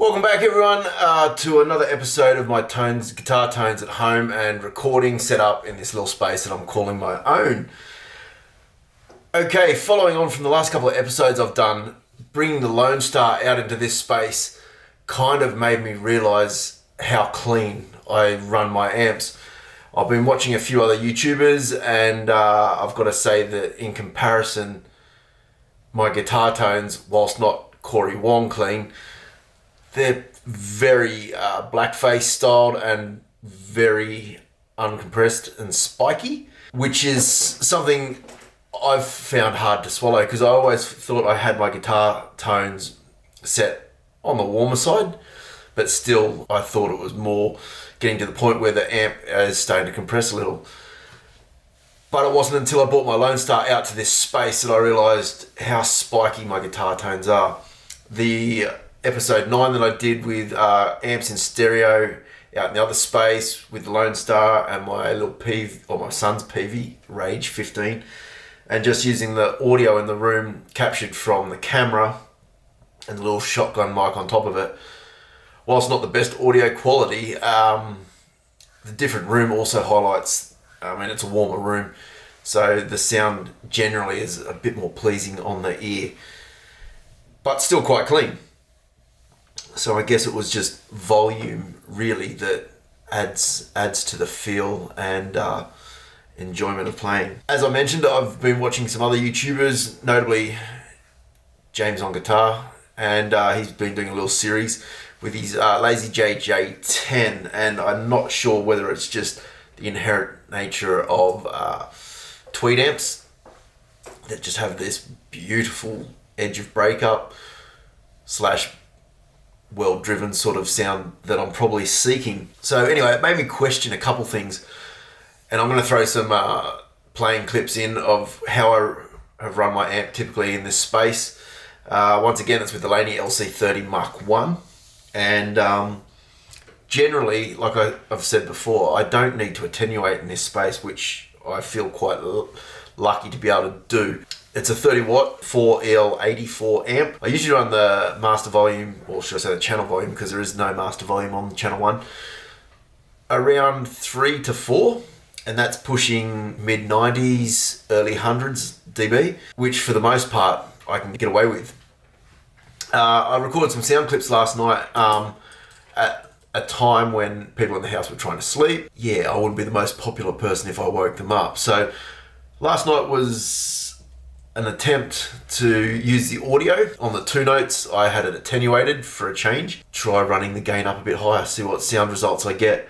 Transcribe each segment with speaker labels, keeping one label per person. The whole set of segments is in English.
Speaker 1: Welcome back everyone to another episode of my guitar tones at home and recording set up in this little space that I'm calling my own. Okay, following on from the last couple of episodes I've done, bringing the Lone Star out into this space kind of made me realise how clean I run my amps. I've been watching a few other YouTubers and I've got to say that in comparison, my guitar tones, whilst not Corey Wong clean, they're very blackface styled and very uncompressed and spiky, which is something I've found hard to swallow because I always thought I had my guitar tones set on the warmer side, but still I thought it was more getting to the point where the amp is starting to compress a little. But it wasn't until I brought my Lone Star out to this space that I realised how spiky my guitar tones are. The episode 9 that I did with amps in stereo out in the other space with the Lone Star and my little PV, or my son's PV, Rage 15, and just using the audio in the room captured from the camera and the little shotgun mic on top of it. Whilst not the best audio quality, the different room also highlights, it's a warmer room, so the sound generally is a bit more pleasing on the ear, but still quite clean. So I guess it was just volume really that adds to the feel and enjoyment of playing. As I mentioned, I've been watching some other YouTubers, notably James on Guitar, and he's been doing a little series with his Lazy J10, and I'm not sure whether it's just the inherent nature of tweed amps that just have this beautiful edge of breakup slash well-driven sort of sound that I'm probably seeking. So anyway, it made me question a couple things, and I'm going to throw some playing clips in of how I have run my amp typically in this space. Once again, it's with the Laney LC30 Mark 1, and generally, like I've said before, I don't need to attenuate in this space, which I feel quite lucky to be able to do. It's a 30 watt 4L84 amp. I usually run the master volume, or should I say the channel volume, because there is no master volume on channel 1, around 3 to 4, and that's pushing mid 90s, early 100s dB, which for the most part I can get away with. I recorded some sound clips last night at a time when people in the house were trying to sleep. Yeah, I wouldn't be the most popular person if I woke them up. So last night was an attempt to use the audio on the two notes. I had it attenuated for a change. Try running the gain up a bit higher, see what sound results I get.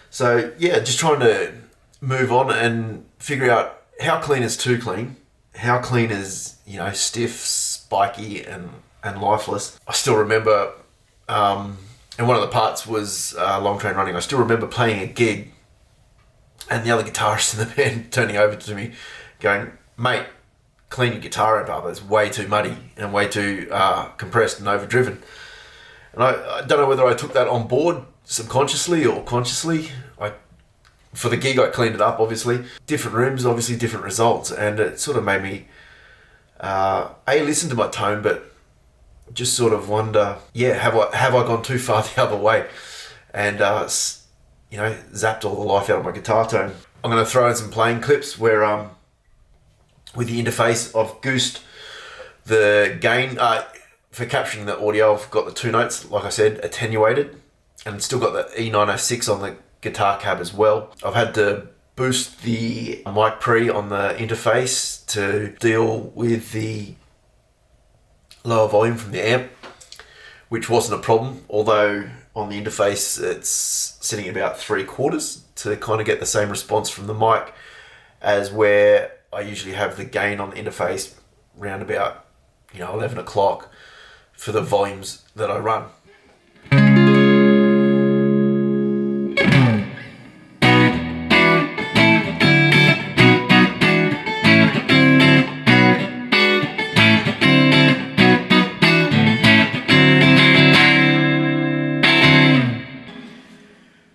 Speaker 1: So yeah, just trying to move on and figure out how clean is too clean, how clean is, stiff, spiky and lifeless. I still remember, and one of the parts was Long Train Running. I still remember playing a gig and the other guitarist in the band turning over to me going, "Mate, clean your guitar amp up, it's way too muddy and way too compressed and overdriven." And I don't know whether I took that on board subconsciously or consciously. For the gig I cleaned it up, obviously. Different rooms, obviously different results, and it sort of made me listen to my tone, but just sort of wonder, have I gone too far the other way and zapped all the life out of my guitar tone. I'm going to throw in some playing clips where with the interface, I've goosed the gain. For capturing the audio, I've got the two notes, like I said, attenuated, and still got the E906 on the guitar cab as well. I've had to boost the mic pre on the interface to deal with the lower volume from the amp, which wasn't a problem, although on the interface it's sitting at about 3/4 to kind of get the same response from the mic as where I usually have the gain on the interface round about 11 o'clock for the volumes that I run.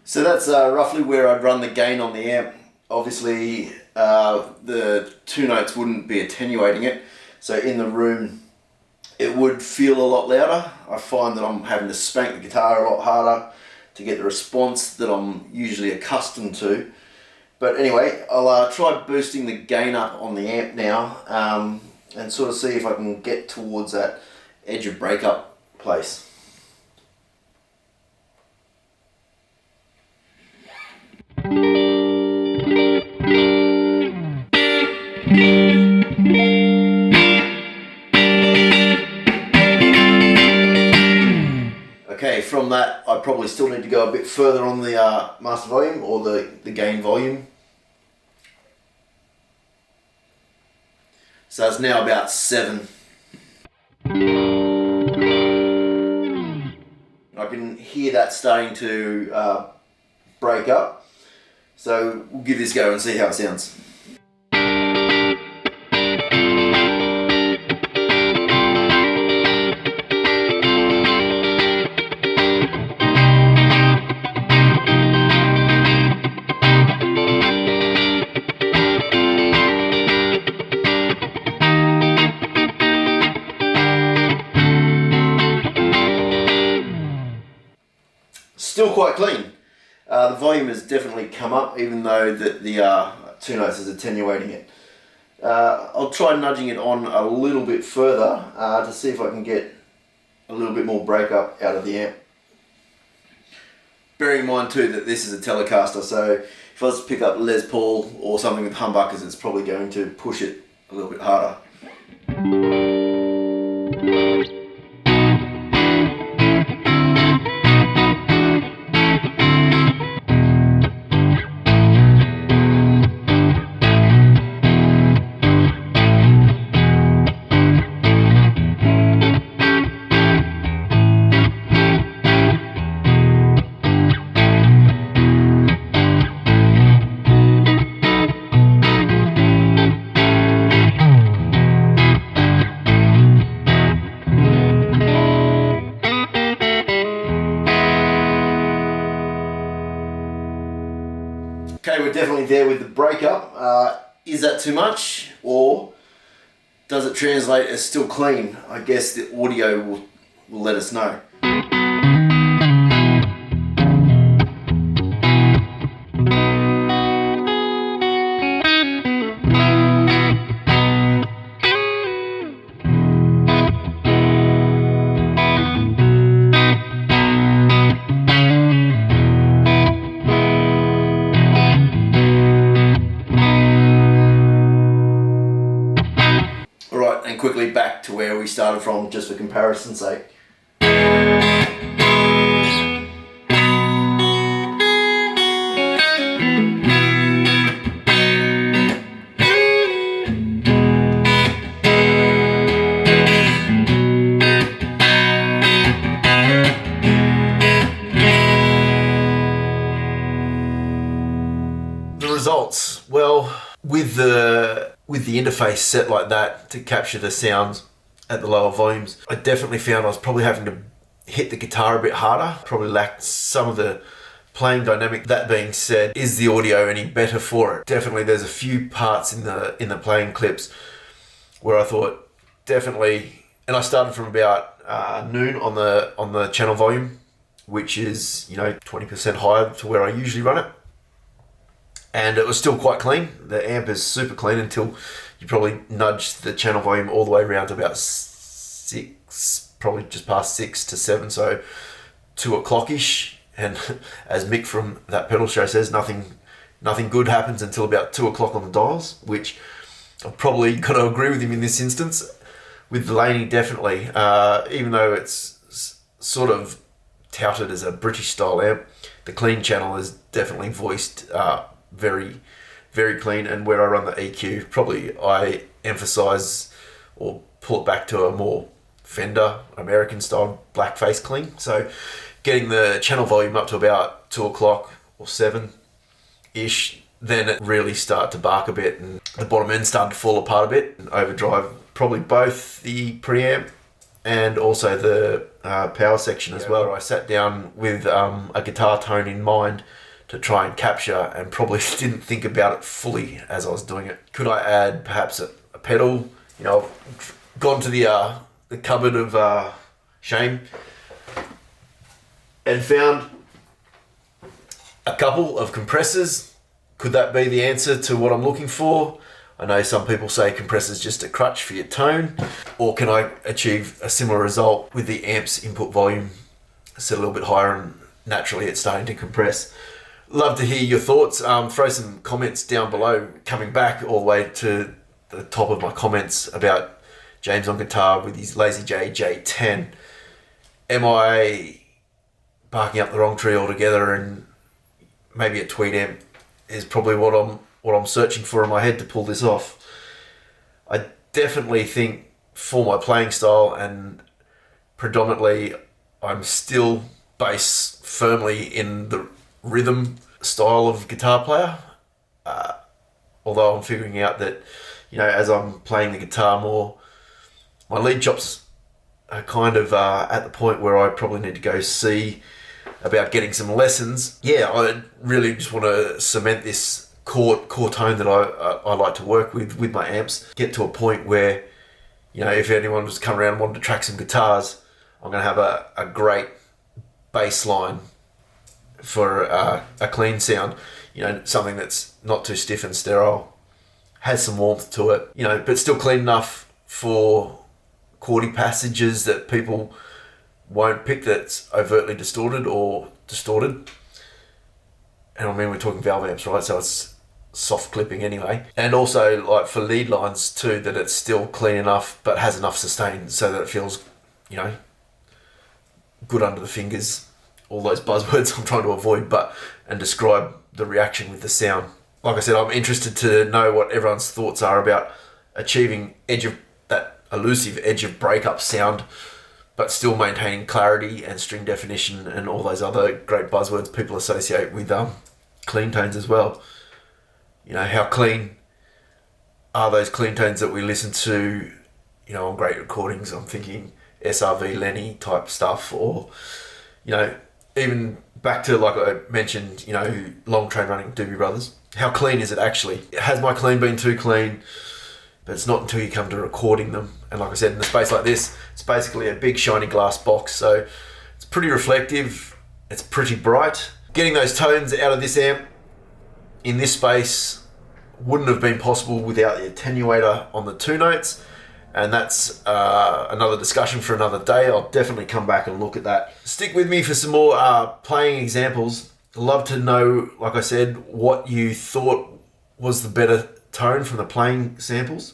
Speaker 1: So that's roughly where I'd run the gain on the amp. Obviously, the two notes wouldn't be attenuating it. So in the room, it would feel a lot louder. I find that I'm having to spank the guitar a lot harder to get the response that I'm usually accustomed to. But anyway, I'll try boosting the gain up on the amp now and sort of see if I can get towards that edge of breakup place. Okay, from that I probably still need to go a bit further on the master volume or the gain volume. So it's now about 7. I can hear that starting to break up. So we'll give this a go and see how it sounds. Still quite clean. The volume has definitely come up, even though the 2 notes is attenuating it. I'll try nudging it on a little bit further to see if I can get a little bit more breakup out of the amp. Bearing in mind too that this is a Telecaster, so if I was to pick up Les Paul or something with humbuckers, it's probably going to push it a little bit harder. Okay, we're definitely there with the breakup. Is that too much, or does it translate as still clean? I guess the audio will let us know. And quickly back to where we started from, just for comparison's sake. The results, well, with the interface set like that to capture the sounds at the lower volumes, I definitely found I was probably having to hit the guitar a bit harder. Probably lacked some of the playing dynamic. That being said, is the audio any better for it? Definitely there's a few parts in the playing clips where I thought definitely, and I started from about noon on the channel volume, which is 20% higher to where I usually run it. And it was still quite clean. The amp is super clean until you probably nudge the channel volume all the way around to about 6, probably just past 6 to 7, so 2 o'clock-ish. And as Mick from That Pedal Show says, nothing good happens until about 2 o'clock on the dials, which I've probably got to agree with him in this instance. With the Laney, definitely. Even though it's sort of touted as a British style amp, the clean channel is definitely voiced very, very clean. And where I run the EQ, probably I emphasize or pull it back to a more Fender American style blackface clean. So getting the channel volume up to about 2 o'clock or 7-ish, then it really started to bark a bit and the bottom end started to fall apart a bit and overdrive probably both the preamp and also the power section as well. I sat down with a guitar tone in mind to try and capture, and probably didn't think about it fully as I was doing it. Could I add perhaps a pedal? I've gone to the the cupboard of shame and found a couple of compressors. Could that be the answer to what I'm looking for? I know some people say compressor's just a crutch for your tone, or can I achieve a similar result with the amp's input volume set a little bit higher and naturally it's starting to compress? Love to hear your thoughts. Throw some comments down below, coming back all the way to the top of my comments about James on guitar with his Lazy J J10. Am I barking up the wrong tree altogether, and maybe a tweed amp is probably what I'm searching for in my head to pull this off? I definitely think for my playing style, and predominantly I'm still based firmly in the rhythm style of guitar player, although I'm figuring out that, you know, as I'm playing the guitar more, my lead chops are kind of at the point where I probably need to go see about getting some lessons. Yeah, I really just want to cement this core tone that I like to work with my amps, get to a point where, you know, if anyone was come around and wanted to track some guitars, I'm going to have a great bass line for a clean sound, you know, something that's not too stiff and sterile, has some warmth to it, you know, but still clean enough for chordy passages that people won't pick, that's overtly distorted or distorted. And I mean, we're talking valve amps, right? So it's soft clipping anyway. And also, like, for lead lines too, that it's still clean enough but has enough sustain so that it feels, you know, good under the fingers. All those buzzwords I'm trying to avoid, and describe the reaction with the sound. Like I said, I'm interested to know what everyone's thoughts are about achieving that elusive edge of breakup sound, but still maintaining clarity and string definition and all those other great buzzwords people associate with clean tones as well. You know, how clean are those clean tones that we listen to, you know, on great recordings? I'm thinking SRV Lenny type stuff, or, you know, even back to, like I mentioned, you know, long train running Doobie Brothers. How clean is it actually? Has my clean been too clean? But it's not until you come to recording them. And like I said, in a space like this, it's basically a big shiny glass box. So it's pretty reflective. It's pretty bright. Getting those tones out of this amp in this space wouldn't have been possible without the attenuator on the two notes. And that's another discussion for another day. I'll definitely come back and look at that. Stick with me for some more playing examples. Love to know, like I said, what you thought was the better tone from the playing samples.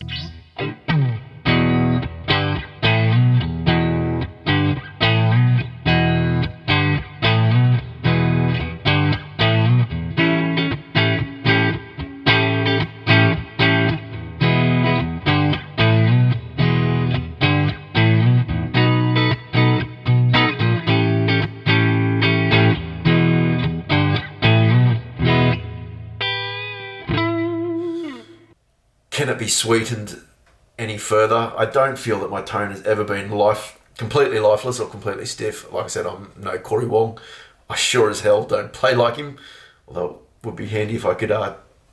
Speaker 1: Can it be sweetened any further? I don't feel that my tone has ever been completely lifeless or completely stiff. Like I said, I'm no Corey Wong. I sure as hell don't play like him, although it would be handy if I could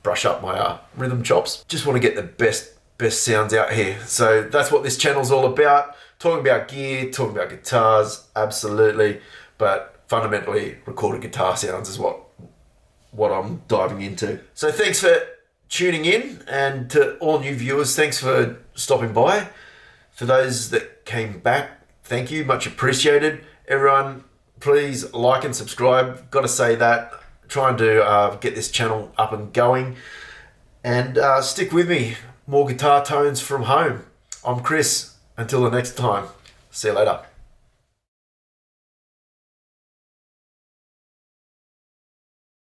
Speaker 1: brush up my rhythm chops. Just want to get the best sounds out here. So that's what this channel's all about. Talking about gear, talking about guitars, absolutely. But fundamentally, recorded guitar sounds is what I'm diving into. So thanks for tuning in, and to all new viewers, thanks for stopping by. For those that came back, thank you, much appreciated. Everyone, please like and subscribe. Got to say that. Trying to get this channel up and going, and stick with me. More guitar tones from home. I'm Chris. Until the next time, see you later.